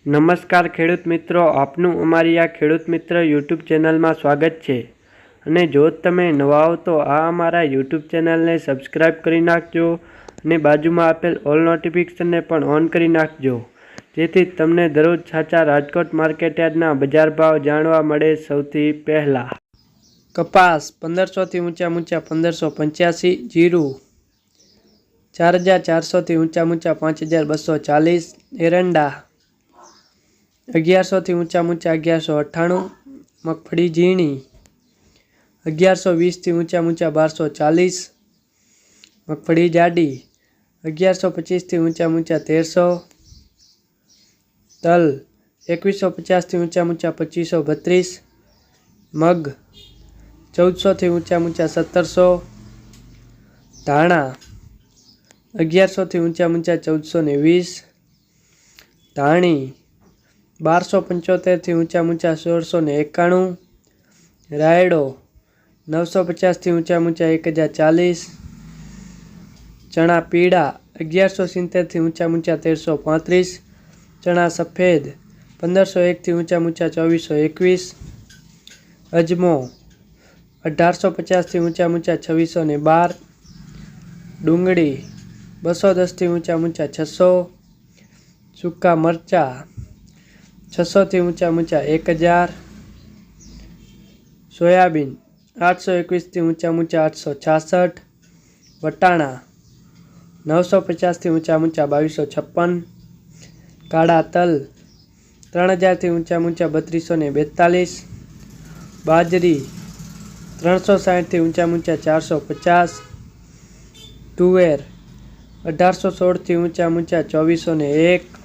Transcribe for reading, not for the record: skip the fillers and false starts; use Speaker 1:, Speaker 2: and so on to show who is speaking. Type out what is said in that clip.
Speaker 1: નમસ્કાર ખેડૂત મિત્રો, આપનું અમારી આ ખેડૂત મિત્ર યુટ્યુબ ચેનલમાં સ્વાગત છે. અને જો તમે નવા હો તો આ અમારા યુટ્યુબ ચેનલને સબસ્ક્રાઈબ કરી નાખજો અને બાજુમાં આપેલ ઓલ નોટિફિકેશનને પણ ઓન કરી નાખજો, જેથી તમને દરરોજ સાચા રાજકોટ માર્કેટયાર્ડના બજાર ભાવ જાણવા મળે સૌથી પહેલાં. કપાસ 1500થી ઊંચા 1585, જીરું 4400 થી ઊંચા 5240, એરંડા 1100 થી ઊંચા 1198, મગફળી ઝીણી 1120 થી ઊંચા 1240, મગફળી જાડી 1125 થી ઊંચા 1300, તલ 2150 થી ઊંચા 2532, મગ 1400 થી ઊંચા 1700, ધાણા 1100 થી ઊંચા 1420, ધાણી 1275 થી ઊંચા 1691, રાયડો 950 થી ઊંચા 1040, ચણા પીળા 1170 થી ઊંચા 1335, ચણા સફેદ 1501 થી ઊંચા 2421, અજમો 1850 થી ઊંચા 2612, ડુંગળી 210 થી ઊંચા 600, સૂકા મરચા 600 થી ઊંચા 1000, સોયાબીન 821 થી ઊંચા 866, વટાણા 950 થી ઊંચા 2256, કાળા તલ 3000 થી ઊંચા 3242, બાજરી 360 થી ઊંચા 450, તુવેર 1816 થી ઊંચા 2401,